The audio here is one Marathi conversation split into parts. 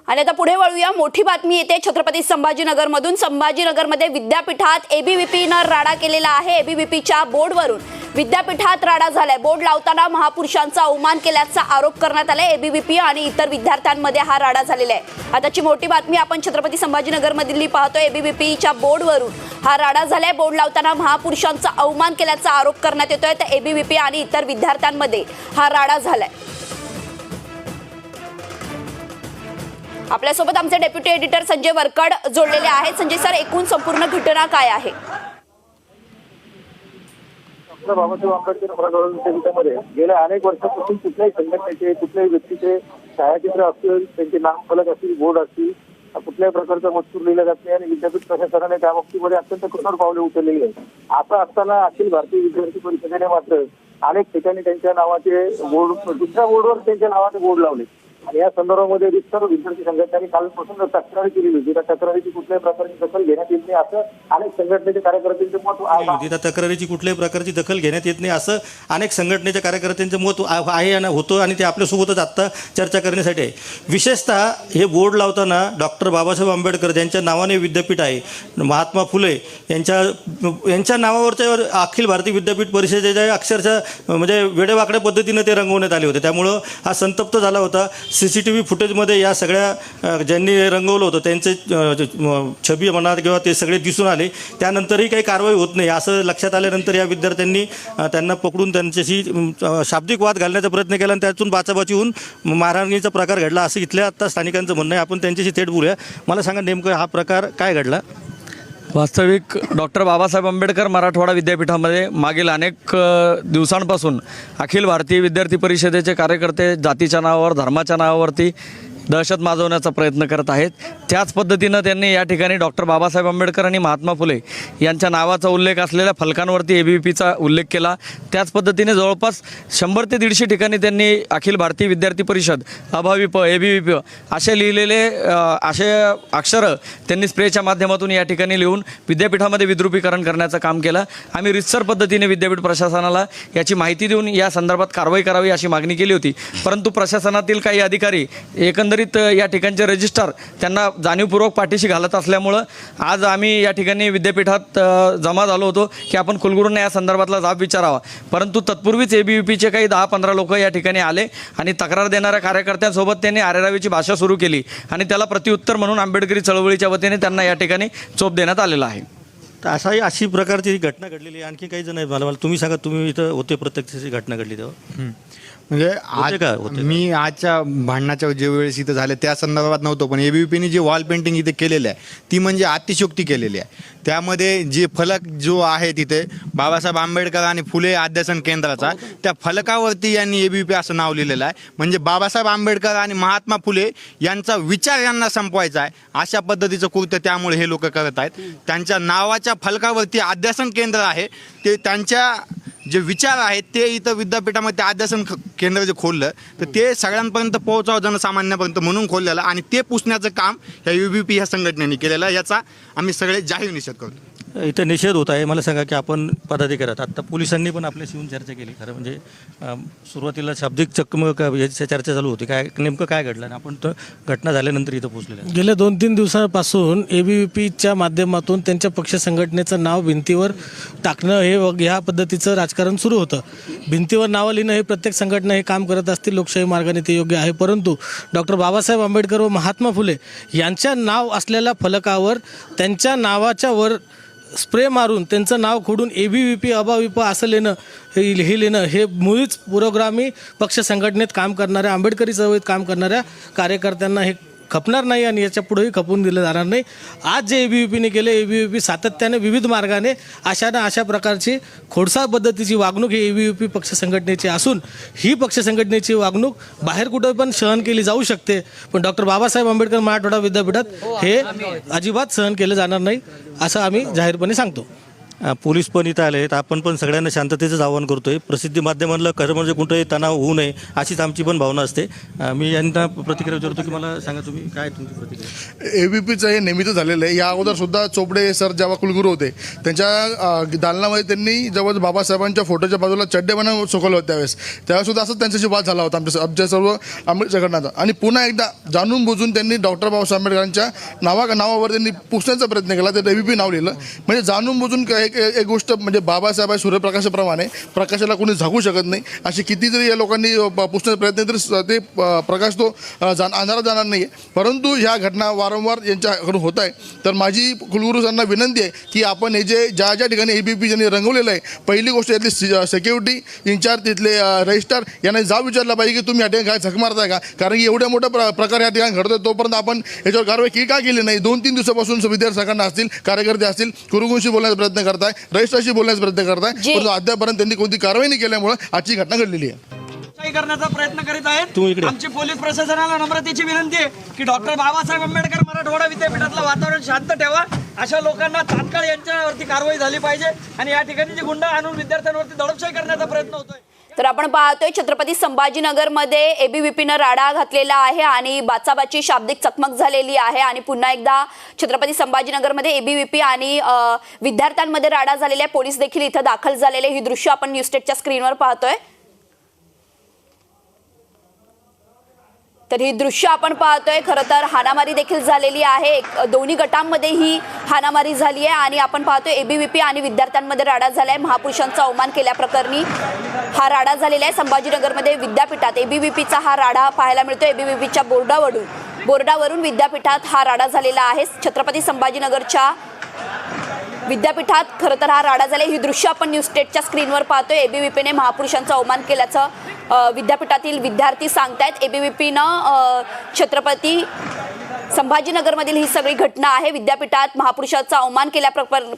आणि आता पुढे वळूया। मोठी बातमी येते छत्रपती संभाजीनगरमधून। संभाजीनगरमध्ये विद्यापीठात एबीव्हीपीनं राडा केलेला आहे। एबीव्हीपीच्या बोर्डवरून विद्यापीठात राडा झालाय। बोर्ड लावताना महापुरुषांचा अवमान केल्याचा आरोप करण्यात आलाय। एबीव्हीपी आणि इतर विद्यार्थ्यांमध्ये हा राडा झालेला आहे। आताची मोठी बातमी आपण छत्रपती संभाजीनगरमधली पाहतोय। एबीव्हीपीच्या बोर्डवरून हा राडा झालाय। बोर्ड लावताना महापुरुषांचा अवमान केल्याचा आरोप करण्यात येतोय। तर एबीव्हीपी आणि इतर विद्यार्थ्यांमध्ये हा राडा झालाय। आपल्यासोबत आमचे डेप्युटी एडिटर संजय वरकड जोडलेले आहेत। संजय सर, एकूण संपूर्ण घटना काय आहे? बाबासाहेब आंबेडकर प्रकरणामध्ये गेल्या अनेक वर्षांपासून कुठल्याही संघटनेचे कुठल्याही व्यक्तीचे छायाचित्र असतील, त्यांचे नामफलक असतील, बोर्ड असतील, कुठल्याही प्रकारचा मजकूर लिहिला जात नाही आणि विद्यापीठ प्रशासनाने त्या बाबतीमध्ये अत्यंत कठोर पावले उचललेली आहेत। असं असताना अखिल भारतीय विद्यार्थी परिषदेने मात्र अनेक ठिकाणी त्यांच्या नावाचे बोर्ड, दुसऱ्या बोर्डवर त्यांच्या नावाचे बोर्ड लावले आणि या संदर्भामध्ये सर्व विद्यार्थी संघटनांनी कालपासून तक्रार केलेली होती। त्या तक्रारीची कुठल्याही प्रकारची दखल घेण्यात येत नाही असं अनेक संघटनेच्या कार्यकर्त्यांचे मत आहे। त्या तक्रारीची कुठल्याही प्रकारची दखल घेण्यात येत नाही असं अनेक संघटनेच्या कार्यकर्त्यांचं मत आहे आणि होतं आणि ते आपल्यासोबतच आत्ता चर्चा करण्यासाठी आहे। विशेषतः हे बोर्ड लावताना डॉक्टर बाबासाहेब आंबेडकर ज्यांच्या नावाने विद्यापीठ आहे, महात्मा फुले यांच्या नावावरच्या अखिल भारतीय विद्यापीठ परिषदेच्या अक्षरशः म्हणजे वेडेवाकड्या पद्धतीनं ते रंगवण्यात आले होते। त्यामुळं हा संतप्त झाला होता। CCTV फुटेजमध्ये या सगळ्या ज्यांनी रंगवलं होतं त्यांचे छबी म्हणा किंवा ते सगळे दिसून आले। त्यानंतरही काही कारवाई होत नाही असं लक्षात आल्यानंतर या विद्यार्थ्यांनी त्यांना पकडून त्यांच्याशी शाब्दिक वाद घालण्याचा प्रयत्न केला आणि त्यातून बाचाबाची होऊन मारहाणीचा प्रकार घडला असं इथल्या आत्ता स्थानिकांचं म्हणणं आहे। आपण त्यांच्याशी थेट बोलूया। मला सांगा नेमकं हा प्रकार काय घडला? वास्तविक डॉक्टर बाबासाहेब आंबेडकर मराठवाडा विद्यापीठामध्ये मागील अनेक दिवसांपासून अखिल भारतीय विद्यार्थी परिषदेचे कार्यकर्ते जातीच्या नावावर, धर्माच्या नावावरती दहशत माजवण्याचा प्रयत्न करत आहेत। त्याच पद्धतीनं त्यांनी या ठिकाणी डॉक्टर बाबासाहेब आंबेडकर आणि महात्मा फुले यांच्या नावाचा उल्लेख असलेल्या फलकांवरती एबीव्हीपीचा उल्लेख केला। त्याच पद्धतीने जवळपास 100 ते 150 ठिकाणी त्यांनी अखिल भारतीय विद्यार्थी परिषद, अभाविप, एबीव्हीपी असे लिहिलेले असे अक्षरं त्यांनी स्प्रेच्या माध्यमातून या ठिकाणी लिहून विद्यापीठामध्ये विद्रुपीकरण करण्याचं काम केलं। आम्ही रितसर पद्धतीने विद्यापीठ प्रशासनाला याची माहिती देऊन या संदर्भात कारवाई करावी अशी मागणी केली होती, परंतु प्रशासनातील काही अधिकारी एकंदरीत या ठिकाणचे रजिस्ट्रार त्यांना जाणीवपूर्वक पाठीशी घालत असल्यामुळं आज आम्ही या ठिकाणी विद्यापीठात जमा झालो होतो की आपण कुलगुरूंना या संदर्भातला जाब विचारावा। परंतु तत्पूर्वीच एबीव्हीपीचे काही 10-15 लोक या ठिकाणी आले आणि तक्रार देणाऱ्या कार्यकर्त्यांसोबत त्यांनी आरेरावीची भाषा सुरू केली आणि त्याला प्रत्युत्तर म्हणून आंबेडकरी चळवळीच्या वतीने त्यांना या ठिकाणी चोप देण्यात आलेला आहे। तर अशी प्रकारची घटना घडलेली आणखी काही जण आहे? मला तुम्ही सांगा, तुम्ही इथं होते प्रत्यक्षाची घटना घडली तेव्हा? म्हणजे मी आजच्या भांडणाच्या जे वेळेस इथं झाले त्या संदर्भात नव्हतो, पण एबीव्हीपीने जी वॉल पेंटिंग इथे केलेली आहे ती म्हणजे अतिशयोक्ती केलेली आहे। त्यामध्ये जे फलक जो आहे तिथे बाबासाहेब आंबेडकर आणि फुले अध्यासन केंद्राचा, त्या फलकावरती यांनी एबीव्हीपी असं नाव लिहिलेलं आहे। म्हणजे बाबासाहेब आंबेडकर आणि महात्मा फुले यांचा विचार यांना संपवायचा आहे अशा पद्धतीचं कृत्य त्यामुळे हे लोक करत आहेत। त्यांच्या नावाच्या फलकावरती अध्यासन केंद्र आहे, ते त्यांच्या जे विचार आहेत ते इथं विद्यापीठामध्ये अध्यासन केंद्र जे खोललं तर ते सगळ्यांपर्यंत पोहोचावं, जनसामान्यापर्यंत म्हणून खोललेलं आणि ते पुसण्याचं काम या एबीव्हीपी ह्या संघटनेने केलेलं, याचा आम्ही सगळे जाहीर निषेध करतो। इथं निषेध होत आहे। मला सांगा की आपण पदाधिकारी आहात, आत्ता पोलिसांनी पण आपल्याशी येऊन चर्चा केली। खरं म्हणजे सुरुवातीला शाब्दिक चकमक याची चर्चा चालू होती, काय नेमकं काय घडलं आणि आपण तर घटना झाल्यानंतर इथं पोहोचलेलं आहे? गेल्या 2-3 दिवसांपासून एबीव्हीपीच्या माध्यमातून त्यांच्या पक्ष संघटनेचं नाव भिंतीवर टाकणं हे ह्या पद्धतीचं राजकारण सुरू होतं। भिंतीवर नावं लिहिणं हे प्रत्येक संघटना हे काम करत असतील, लोकशाही मार्गाने ते योग्य आहे, परंतु डॉक्टर बाबासाहेब आंबेडकर व महात्मा फुले यांच्या नाव असलेल्या फलकावर त्यांच्या नावाच्या वर स्प्रे मारून त्यांचं नाव खोडून एबीव्हीपी, अभाविप असं लिहिणं हे मुळीच पुरोगामी पक्ष संघटनेत काम करणाऱ्या, आंबेडकरी चळवळीत काम करणाऱ्या कार्यकर्त्यांना हे खपणार नाही आणि याच्या पुढेही खपून दिलं जाणार नाही। आज जे एबीव्हीपीने केले, एबीव्हीपी सातत्याने विविध मार्गाने अशा प्रकारची खोडसाळ पद्धतीची वागणूक ही एबीव्हीपी पक्ष संघटनेची असून ही पक्ष संघटनेची वागणूक बाहेर कुठं पण सहन केली जाऊ शकते, पण डॉक्टर बाबासाहेब आंबेडकर मराठवाडा विद्यापीठात हे अजिबात सहन केलं जाणार नाही असं आम्ही जाहीरपणे सांगतो। पोलीस पण इथं आले आहेत. आपण पण सगळ्यांना शांततेचंच आवाहन करतोय. प्रसिद्धी माध्यमांना खरं म्हणजे कुठंही तणाव होऊ नये अशीच आमची पण भावना असते. मी यांना प्रतिक्रिया विचारतो की मला सांगा तुम्ही काय तुमची प्रतिक्रिया. ABPचं हे नेहमीच झालेलं आहे. या अगोदर सुद्धा चोपडे सर जेव्हा कुलगुरू होते त्यांच्या दालनामध्ये त्यांनी जवळ बाबासाहेबांच्या फोटोच्या बाजूला चड्डे बनवून सुकवलं होतं. त्यावेळेस सुद्धा असंच त्यांच्याशी वाद झाला होता आमच्या सर्व आंबेडकर संघटनाचा. आणि पुन्हा एकदा जाणून बुजून त्यांनी डॉक्टर बाबासाहेब आंबेडकरांच्या नावावर त्यांनी पुसण्याचा प्रयत्न केला. ते ABP नाव लिहिलं. म्हणजे जाणून बुजून एक गोष्ट म्हणजे बाबासाहेब सूर्यप्रकाशाप्रमाणे प्रकाशाला कोणी झाकू शकत नाही. अशी किती जरी या लोकांनी पुसण्याचा प्रयत्न तरी ते प्रकाश तो अंधारात जाणार नाही आहे. परंतु ह्या घटना वारंवार यांच्याकडून होत आहे. तर माझी कुलगुरूंना विनंती आहे की आपण हे जे ज्या ठिकाणी ABP ज्यांनी रंगवलेलं आहे, पहिली गोष्ट यातली सिक्युरिटी इन्चार्ज तिथले रजिस्ट्रार यांना जाब विचारला पाहिजे की तुम्ही या ठिकाणी काय झक मारताय का. कारण की एवढ्या मोठा प्रकार या ठिकाणी घडतोय तोपर्यंत आपण याच्यावर कारवाई का केली नाही. 2-3 दिवसापासून विद्यार्थी संघटना असतील, कार्यकर्ते असतील, कुरुगुंशी बोलण्याचा प्रयत्न करताय, रजिस्ट्रारशी बोलण्याचा प्रयत्न करताय, परंतु अद्यापर्यंत त्यांनी कोणती कारवाई नाही केल्यामुळे आजची घटना घडलेली आहे. करण्याचा प्रयत्न करीत तू आहेत. इकडे. आमची पोलीस प्रशासनाला नम्रतेची विनंती आहे की डॉक्टर बाबासाहेब आंबेडकर मराठवाडा विद्यापीठातलं वातावरण शांत ठेवा. अशा लोकांना तात्काळ यांच्यावरती कारवाई झाली पाहिजे आणि या ठिकाणी जे गुंड आणून विद्यार्थ्यांवरती दडपशाही करण्याचा प्रयत्न होतोय. तर आपण पाहतोय छत्रपती संभाजीनगरमध्ये ABVPनं राडा घातलेला आहे आणि बाचाबाची शाब्दिक चकमक झालेली आहे. आणि पुन्हा एकदा छत्रपती संभाजीनगरमध्ये ABVP आणि विद्यार्थ्यांमध्ये राडा झालेला आहे. पोलीस देखील इथं दाखल झालेले. ही दृश्य आपण न्यूज स्टेटच्या स्क्रीनवर पाहतोय. तर ही दृश्य आपण पाहतोय. खरं तर हाणामारी देखील झालेली आहे. दोन्ही गटांमध्ये ही हाणामारी झाली आहे आणि आपण पाहतोय ABVP आणि विद्यार्थ्यांमध्ये राडा झालाय. महापुरुषांचा अवमान केल्याप्रकरणी हा राडा झालेला आहे. संभाजीनगरमध्ये विद्यापीठात ABVPचा हा राडा पाहायला मिळतोय. ABVPच्या बोर्डावरून विद्यापीठात हा राडा झालेला आहे. छत्रपती संभाजीनगरच्या विद्यापीठात खरं तर हा राडा झाला. ही दृश्य आपण न्यूज स्टेटच्या स्क्रीनवर पाहतोय. ABVPने महापुरुषांचा अवमान केल्याचं विद्यापीठातील विद्यार्थी सांगतायत. ABVPनं छत्रपती संभाजीनगरमधील ही सगळी घटना आहे. विद्यापीठात महापुरुषांचा अवमान केल्या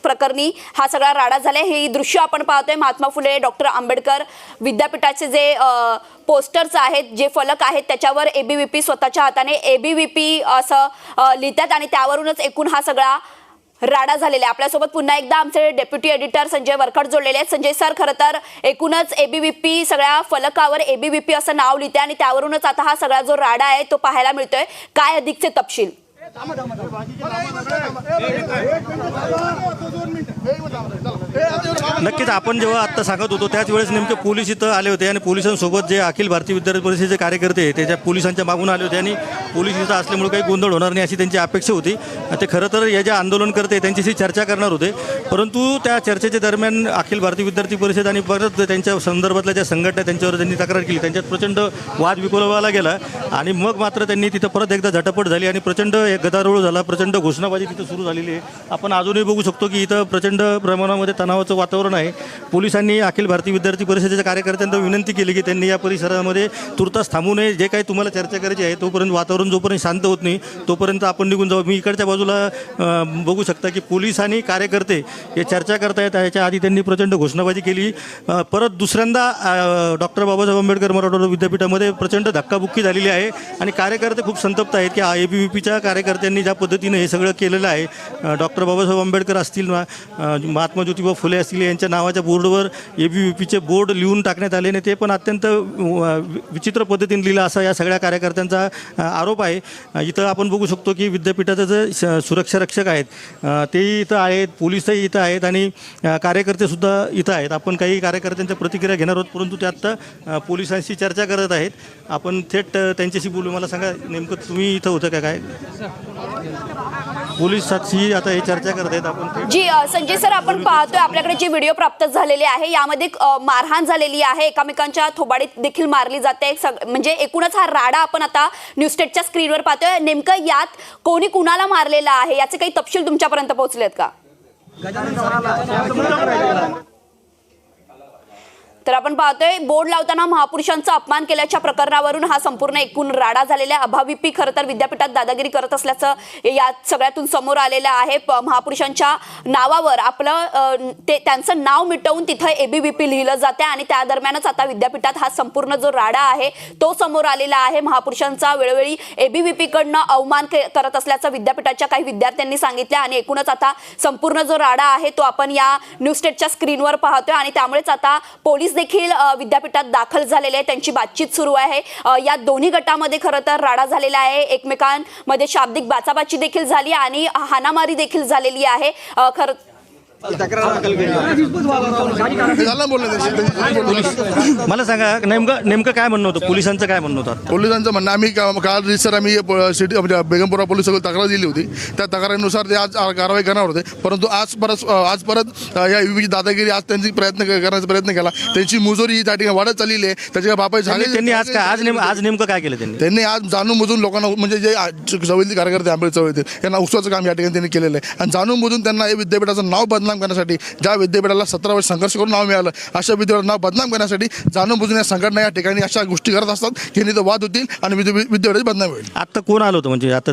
प्रकरणी हा सगळा राडा झालाय. हे दृश्य आपण पाहतोय. महात्मा फुले डॉक्टर आंबेडकर विद्यापीठाचे जे पोस्टर्स आहेत, जे फलक आहेत, त्याच्यावर ABVP स्वतःच्या हाताने ABVP असं लिहितात आणि त्यावरूनच एकूण हा सगळा राडा झालेला आहे. आपल्यासोबत पुन्हा एकदा आमचे डेप्युटी एडिटर संजय वरकड जोडलेले आहेत. संजय सर, खरं तर एकूणच ABVP सगळ्या फलकावर ABVP असं नाव लिहिते आणि त्यावरूनच आता हा सगळा जो राडा आहे तो पाहायला मिळतोय. काय अधिकचे तपशील? नक्कीच आपण जेव्हा आत्ता सांगत होतो त्याच वेळेस नेमके पोलीस इथं आले होते आणि पोलिसांसोबत जे अखिल भारतीय विद्यार्थी परिषदेचे कार्यकर्ते आहेत त्याच्या पोलिसांच्या मागून आले होते आणि पोलीस इथं असल्यामुळे काही गोंधळ होणार नाही अशी त्यांची अपेक्षा होती. ते खरं तर या ज्या आंदोलनकर्ते त्यांच्याशी चर्चा करणार होते, परंतु त्या चर्चेच्या दरम्यान अखिल भारतीय विद्यार्थी परिषद आणि परत त्यांच्या संदर्भातल्या ज्या संघटना त्यांच्यावर त्यांनी तक्रार केली, त्यांच्यात प्रचंड वाद विकोलावाला गेला आणि मग मात्र त्यांनी तिथं परत एकदा झटापट झाली आणि प्रचंड गदारोळ झाला. प्रचंड घोषणाबाजी तिथं सुरू झालेली आहे. आपण अजूनही बघू शकतो की इथं प्रचंड प्रमाणामध्ये तणावाचं वातावरण आहे. पोलिसांनी अखिल भारतीय विद्यार्थी परिषदेच्या कार्यकर्त्यांना विनंती केली की त्यांनी या परिसरामध्ये तुर्तास थांबू नये. जे काही तुम्हाला चर्चा करायची आहे तोपर्यंत वातावरण जोपर्यंत शांत होत नाही तोपर्यंत आपण निघून जाऊ. मी इकडच्या बाजूला बघू शकता की पोलीस आणि कार्यकर्ते हे चर्चा करतायत. याच्या आधी त्यांनी प्रचंड घोषणाबाजी केली. परत दुसऱ्यांदा डॉक्टर बाबासाहेब आंबेडकर मराठवाडा विद्यापीठामध्ये प्रचंड धक्काबुक्की झालेली आहे आणि कार्यकर्ते खूप संतप्त आहेत की ABVPच्या कार्यकर्त्यांनी ज्या पद्धतीनं हे सगळं केलेलं आहे. डॉक्टर बाबासाहेब आंबेडकर असतील, महात्मा ज्योतिबा फुले असतील, यांच्या नावाच्या बोर्डवर ABVPचे बोर्ड लिहून टाकण्यात आले आणि ते पण अत्यंत विचित्र पद्धतीने लिहिलं असा या सगळ्या कार्यकर्त्यांचा आरोप आहे. इथं आपण बघू शकतो की विद्यापीठाचे जे सुरक्षा रक्षक आहेत ते इथं आहेत, पोलीसही इथं आहेत आणि कार्यकर्तेसुद्धा इथं आहेत. आपण काही कार्यकर्त्यांच्या प्रतिक्रिया घेणार आहोत, परंतु ते आत्ता पोलिसांशी चर्चा करत आहेत. आपण थेट त्यांच्याशी बोलू. मला सांगा, नेमकं तुम्ही इथं होतं का काय? पोलिसांशी आता हे चर्चा करत आहेत. आपण जी संजय सर, आपण पाहतोय आपल्याकडे जी व्हिडिओ प्राप्त झालेली आहे यामध्ये मारहाण झालेली आहे, एकामेकांच्या थोबाडीत देखील मारली जाते. म्हणजे एकूणच हा राडा आपण आता न्यूज स्टेटच्या स्क्रीनवर पाहतोय. नेमकं यात कोणी कुणाला मारलेला आहे याचे काही तपशील तुमच्यापर्यंत पोहोचलेत का? तर आपण पाहतोय बोर्ड लावताना महापुरुषांचा अपमान केल्याच्या प्रकरणावरून हा संपूर्ण एकूण राडा झालेला आहे. अभाविपी खरं तर विद्यापीठात दादागिरी करत असल्याचं या सगळ्यातून समोर आलेलं आहे. महापुरुषांच्या नावावर आपलं त्यांचं नाव मिटवून तिथं एबीव्हीपी लिहिलं जाते आणि त्या दरम्यानच आता विद्यापीठात हा संपूर्ण जो राडा आहे तो समोर आलेला आहे. महापुरुषांचा वेळोवेळी एबीव्हीपी कडनं अवमान करत असल्याचं विद्यापीठाच्या काही विद्यार्थ्यांनी सांगितलं आणि एकूणच आता संपूर्ण जो राडा आहे तो आपण या न्यूज स्टेटच्या स्क्रीनवर पाहतोय आणि त्यामुळेच आता पोलीस देखील विद्यापीठात दाखल झालेले आहे. त्यांची बातचीत सुरू आहे. या दोन्ही गटामध्ये खरं तर राडा झालेला आहे. एकमेकांमध्ये शाब्दिक बाचाबाची देखील झाली आणि हाणामारी देखील झालेली आहे. खरं मला सांगा नेमकं काय म्हणणं होतं, पोलिसांचं काय म्हणणं होतं? पोलिसांचं म्हणणं आम्ही काल रिसर आम्ही सिटी म्हणजे बेगमपुरा पोलीस तक्रार दिली होती. त्या तक्रारीनुसार ते आज कारवाई करणार होते, परंतु आज परत या युवीची दादागिरी आज त्यांची करण्याचा प्रयत्न केला. त्यांची मुजोरी ही त्या ठिकाणी वाढत चाललेली आहे. त्याच्या बापाई झाले त्यांनी आज नेमकं काय केलं त्यांनी आज जाणून बुजून लोकांना म्हणजे जे चवळीतले कार्यकर्ते आंबेड चवळीतील यांना उचवायचं काम या ठिकाणी त्यांनी केलेलं आहे आणि जाणून बुजून त्यांना हे विद्यापीठाचं नाव बदनाम करण्यासाठी, ज्या विद्यापीठाला 17 वर्ष संघर्ष करून नाव मिळालं अशा विद्यापीठाचं नाव बदनाम करण्यासाठी जाणून बुजून या संघटना या ठिकाणी अशा गोष्टी करत असतात की नाही तर वाद होतील आणि विद्यापीठाची बदनाम होईल. आता कोण आलं होतं म्हणजे आता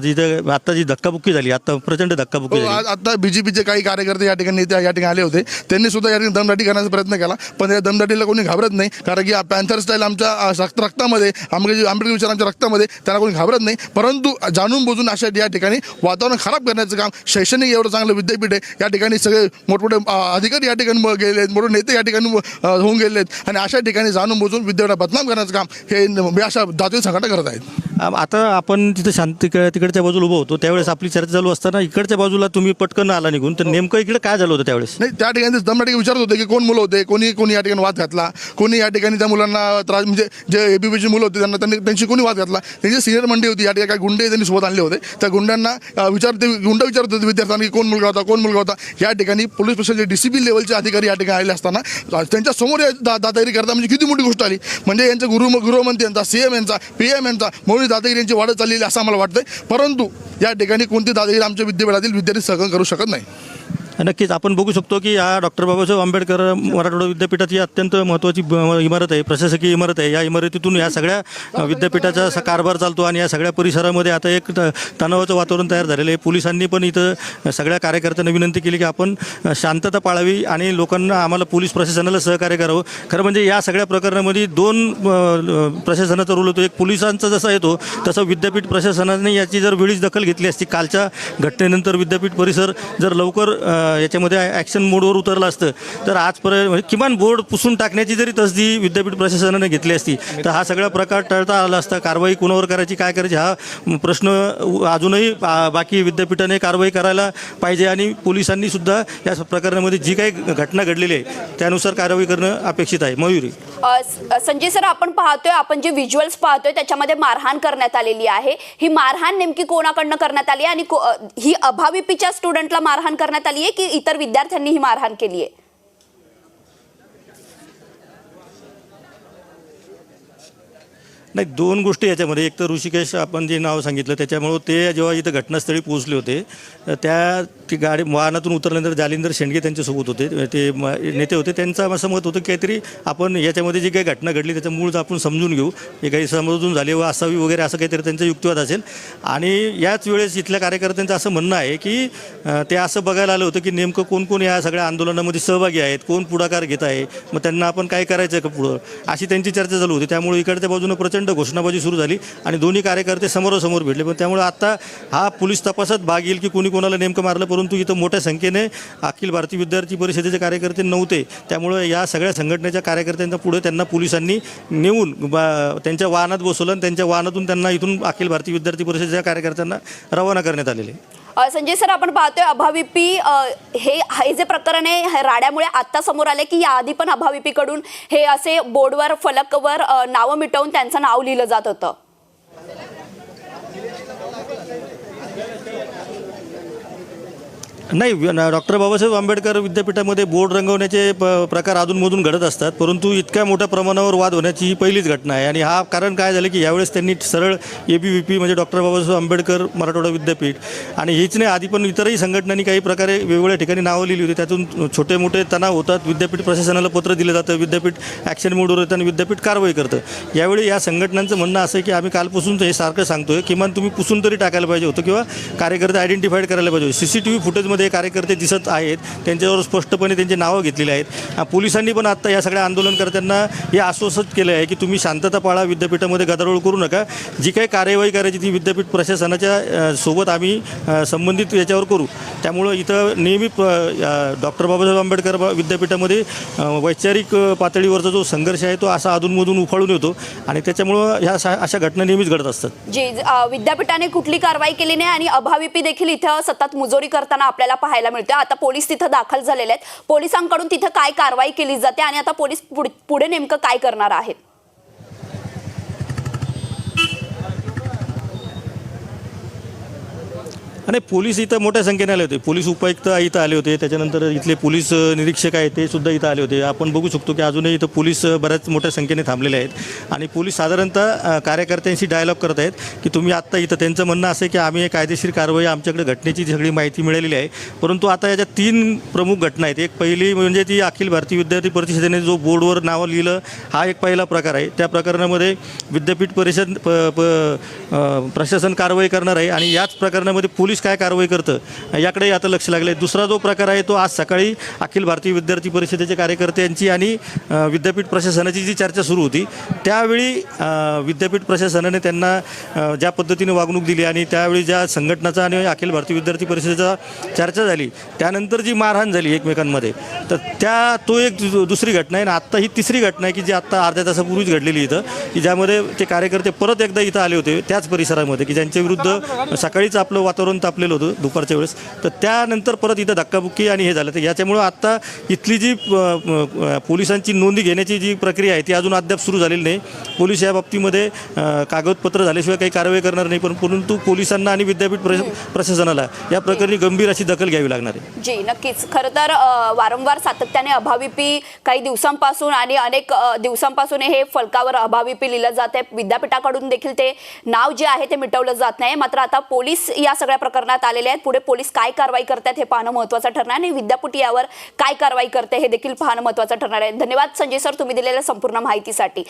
जी धक्काबुक्की झाली, आता प्रचंड धक्काबुक्की झाली. आता बीजेपीचे काही कार्यकर्ते या ठिकाणी आले होते. त्यांनी सुद्धा या ठिकाणी दमदाटी करण्याचा प्रयत्न केला, पण या दमदाटीला कोणी घाबरत नाही. कारण की पॅन्थर स्टाईल आमच्या रक्तामध्ये, आंबेडकरी विचार आमच्या रक्तामध्ये, त्यांना कोणी घाबरत नाही. परंतु जाणून बुजून अशा या ठिकाणी वातावरण खराब करण्याचं काम, शैक्षणिक एवढं चांगलं विद्यापीठ आहे, या ठिकाणी सगळे मोठमोठे अधिकारी या ठिकाणी गेले आहेत, मोठे नेते या ठिकाणी होऊन गेले आहेत आणि अशा ठिकाणी जाणून बुजून विद्यापीठात बदनाम करण्याचं काम हे अशा जातीय संघटना करत आहेत. आता आपण तिथं तिकडच्या बाजूला उभं होतो त्यावेळेस आपली चर्चा चालू असताना इकडच्या बाजूला तुम्ही पटकन आला निघून, तर नेमकं इकडे काय झालं होतं त्यावेळेस? नाही, त्या ठिकाणी दमदाटी विचारत होते की कोण मुलं होते, कोणी या ठिकाणी वाद घातला, कोणी या ठिकाणी त्या मुलांना त्रास, म्हणजे जे एबीपीची मुलं होती त्यांची कोणी वाद घातला. त्यांची सिनियर मंडळी होती, या ठिकाणी काही गुंडे त्यांनी सोबत आणले होते. त्या गुंड्यांना गुंड विचारत होते विद्यार्थ्यांना की कोण मुलगा होता. या ठिकाणी पोलीस स्टेशनचे DCP लेवलचे अधिकारी या ठिकाणी आलेले असताना त्यांच्या समोर दादागिरी करता म्हणजे किती मोठी गोष्ट आली. म्हणजे यांच्या गृहमंत्री यांचा, CM यांचा, PM यांचा मौली दादागिरी यांची वाढत चाललेली असं आम्हाला वाटतंय. परंतु या ठिकाणी कोणती दादागिरी आमच्या विद्यापीठातील विद्यार्थी सहकार्य करू शकत नाही. नक्कीच आपण बघू शकतो की या डॉक्टर बाबासाहेब आंबेडकर मराठवाडा विद्यापीठात ही अत्यंत महत्त्वाची इमारत आहे, प्रशासकीय इमारत आहे. या इमारतीतून या सगळ्या विद्यापीठाचा कारभार चालतो आणि या सगळ्या परिसरामध्ये आता एक तणावाचं वातावरण तयार झालेलं आहे. पोलिसांनी पण इथं सगळ्या कार्यकर्त्यांना विनंती केली की आपण शांतता पाळावी आणि लोकांना, आम्हाला पोलीस प्रशासनाला सहकार्य करावं. खरं म्हणजे या सगळ्या प्रकरणामध्ये दोन प्रशासनाचा रोल होतो. एक पोलिसांचा जसा येतो तसं विद्यापीठ प्रशासनाने याची जर वेळीच दखल घेतली असती, कालच्या घटनेनंतर विद्यापीठ परिसर जर लवकर याच्यामध्ये ॲक्शन मोडवर उतरलं असतं तर आजपर्यंत किमान बोर्ड पुसून टाकण्याची जरी तसदी विद्यापीठ प्रशासनाने घेतली असती तर हा सगळा प्रकार टळता आला असता. कारवाई कोणावर करायची, काय करायची हा प्रश्न अजूनही बाकी विद्यापीठाने कारवाई करायला पाहिजे आणि पोलिसांनी सुद्धा या प्रकरणामध्ये जी काही घटना घडलेली आहे त्यानुसार कारवाई करणं अपेक्षित आहे. मयुरी. संजय सर, आपण जे व्हिज्युअल्स पाहतोय त्याच्यामध्ये मारहाण करण्यात आलेली आहे. ही मारहाण नेमकी कोणाकडनं करण्यात आली आणि ही अभाविपीच्या स्टुडंटला मारहाण करण्यात आली आहे की इतर विद्यार्थ्यांनी ही मारहाण केली आहे? नाही, दोन गोष्टी याच्यामध्ये. एक तर ऋषिकेश आपण जे नाव सांगितलं त्याच्यामुळं ते जेव्हा इथं घटनास्थळी पोहोचले होते ती गाडी वाहनातून उतरल्यानंतर जालिंदर शेंडगे त्यांच्यासोबत होते, ते नेते होते. त्यांचं असं मत होतं की काहीतरी आपण याच्यामध्ये जी काही घटना घडली त्याचा मूळ आपण समजून घेऊ, हे काही समजून झाले व असावी वगैरे असं काहीतरी त्यांचा युक्तिवाद असेल. आणि याच वेळेस इथल्या कार्यकर्त्यांचं असं म्हणणं आहे की ते असं बघायला आलं होतं की नेमकं कोण कोण या सगळ्या आंदोलनामध्ये सहभागी आहेत, कोण पुढाकार घेत आहे, मग त्यांना आपण काय करायचं का पुढं, अशी त्यांची चर्चा चालू होती. त्यामुळे इकडच्या बाजूनं प्रचंड घोषणाबाजी सुरू झाली आणि दोन्ही कार्यकर्ते समोरासमोर भेटले. पण त्यामुळे आता हा पोलीस तपासात भाग येईल की कोणी कोणाला नेमकं मारलं, परंतु इथं मोठ्या संख्येने अखिल भारतीय विद्यार्थी परिषदेचे कार्यकर्ते नव्हते. त्यामुळे या सगळ्या संघटनेच्या कार्यकर्त्यांच्या पुढे त्यांना पोलिसांनी नेऊन त्यांच्या वाहनात बसवलं आणि त्यांच्या वाहनातून त्यांना इथून अखिल भारतीय विद्यार्थी परिषदेच्या कार्यकर्त्यांना रवाना करण्यात आलेले. संजय सर, आपण पाहतोय अभाविपी हे जे प्रकरण आहे राड्यामुळे आत्ता समोर आले की याआधी पण अभाविपीकडून हे असे बोर्डवर, फलकवर नावं मिटवून त्यांचं नाव लिहिलं जात होतं. नाही डॉक्टर बाबासाहेब आंबेडकर विद्यापीठामध्ये बोर्ड रंगवण्याचे प्रकार अधूनमधून घडत असतात, परंतु इतक्या मोठ्या प्रमाणावर वाद होण्याची ही पहिलीच घटना आहे. आणि हा कारण काय झालं की यावेळेस त्यांनी सरळ ABVP म्हणजे डॉक्टर बाबासाहेब आंबेडकर मराठवाडा विद्यापीठ आणि हीच नाही, आधी पण इतरही संघटनांनी काही प्रकारे वेगवेगळ्या ठिकाणी नावं लिहिली होती. त्यातून छोटे मोठे तणाव होतात, विद्यापीठ प्रशासनाला पत्र दिलं जातं, विद्यापीठ ॲक्शन मोडवर येतं आणि विद्यापीठ कारवाई करतं. यावेळी या संघटनांचं म्हणणं असं आहे की आम्ही कालपासून हे सारखं सांगतोय, किमान तुम्ही पुसून तरी टाकायला पाहिजे होतं किंवा कार्यकर्ते आयडेंटिफाईड करायला पाहिजे. CCTV फुटेजमध्ये कार्यकर्ते दिसत आहेत, त्यांच्यावर स्पष्टपणे त्यांची नावं घेतलेली आहेत. पोलिसांनी पण आत्ता या सगळ्या आंदोलनकर्त्यांना हे आश्वासित केलं आहे की तुम्ही शांतता पाळा, विद्यापीठामध्ये गदारोळ करू नका, जी काही कार्यवाही करायची ती विद्यापीठ प्रशासनाच्या सोबत आम्ही संबंधित याच्यावर करू. त्यामुळं इथं नेहमी डॉक्टर बाबासाहेब आंबेडकर विद्यापीठामध्ये वैचारिक पातळीवरचा जो संघर्ष आहे तो असा अधूनमधून उफाळून येतो आणि त्याच्यामुळं ह्या अशा घटना नेहमीच घडत असतात. जी विद्यापीठाने कुठली कारवाई केली नाही आणि अभाविपी देखील इथं सतत मुजोरी करताना आपल्याला पाहायला मिळते. आता पोलीस तिथं दाखल झालेले आहेत, पोलिसांकडून तिथं काय कारवाई केली जाते आणि आता पोलीस पुढे नेमकं काय करणार आहेत? आणि पोलीस इथं मोठ्या संख्येने आले होते. पोलीस उपायुक्त इथं आले होते, त्याच्यानंतर इथले पोलीस निरीक्षक आहेत ते सुद्धा इथं आले होते. आपण बघू शकतो की अजूनही इथं पोलीस बऱ्याच मोठ्या संख्येने थांबलेले आहेत आणि पोलीस साधारणतः कार्यकर्त्यांशी डायलॉग करत आहेत की तुम्ही आत्ता इथं, त्यांचं म्हणणं असं आहे की आम्ही कायदेशीर कारवाई, आमच्याकडे घटनेची सगळी माहिती मिळालेली आहे, परंतु आता याच्या 3 प्रमुख घटना आहेत. एक पहिली म्हणजे ती अखिल भारतीय विद्यार्थी परिषदेने जो बोर्डवर नावं लिहिलं, हा एक पहिला प्रकार आहे. त्या प्रकरणामध्ये विद्यापीठ परिषद प्रशासन कारवाई करणार आहे आणि याच प्रकरणामध्ये पोलीस काय कारवाई करतं याकडे आता लक्ष लागलं आहे. दुसरा जो प्रकार आहे तो आज सकाळी अखिल भारतीय विद्यार्थी परिषदेच्या कार्यकर्त्यांची आणि विद्यापीठ प्रशासनाची जी चर्चा सुरू होती, त्यावेळी विद्यापीठ प्रशासनाने त्यांना ज्या पद्धतीने वागणूक दिली आणि त्यावेळी ज्या संघटनाचा आणि अखिल भारतीय विद्यार्थी परिषदेचा चर्चा झाली, त्यानंतर जी मारहाण झाली एकमेकांमध्ये, तर तो एक दुसरी घटना आहे. आणि आत्ता ही तिसरी घटना आहे की जी आत्ता अर्ध्या तासापूर्वीच घडलेली इथं, की ज्यामध्ये ते कार्यकर्ते परत एकदा इथं आले होते त्याच परिसरामध्ये, की ज्यांच्या विरुद्ध सकाळीच आपलं वातावरण तापलेलं होतं दुपारच्या वेळेस, तर त्यानंतर परत इथं धक्काबुक्की आणि हे झालं. तर याच्यामुळं आत्ता इथली जी पोलिसांची नोंदी घेण्याची जी प्रक्रिया आहे ती अजून अद्याप सुरू झालेली नाही. पोलीस या बाबतीमध्ये कागदपत्र झाल्याशिवाय काही कारवाई करणार नाही, परंतु पोलिसांना आणि विद्यापीठ प्रशासनाला या प्रकरणी गंभीर अशी दखल घ्यावी लागणार आहे. जी नक्कीच. खरं तर वारंवार सातत्याने अभाविपी काही दिवसांपासून आणि अनेक दिवसांपासून हे फलकावर अभाविपी लिहिलं जात आहे. विद्यापीठाकडून देखील ते नाव जे आहे ते मिटवलं जात नाही. मात्र आता पोलीस या सगळ्या प्रकरणात आलेले आहेत. पुढे पोलीस काय कारवाई करतात हे पाहणं महत्त्वाचं ठरणार आहे आणि विद्यापीठ यावर काय कारवाई करते हे देखील पाहणं महत्त्वाचं ठरणार आहे. धन्यवाद संजय सर, तुम्ही दिलेल्या संपूर्ण माहितीसाठी.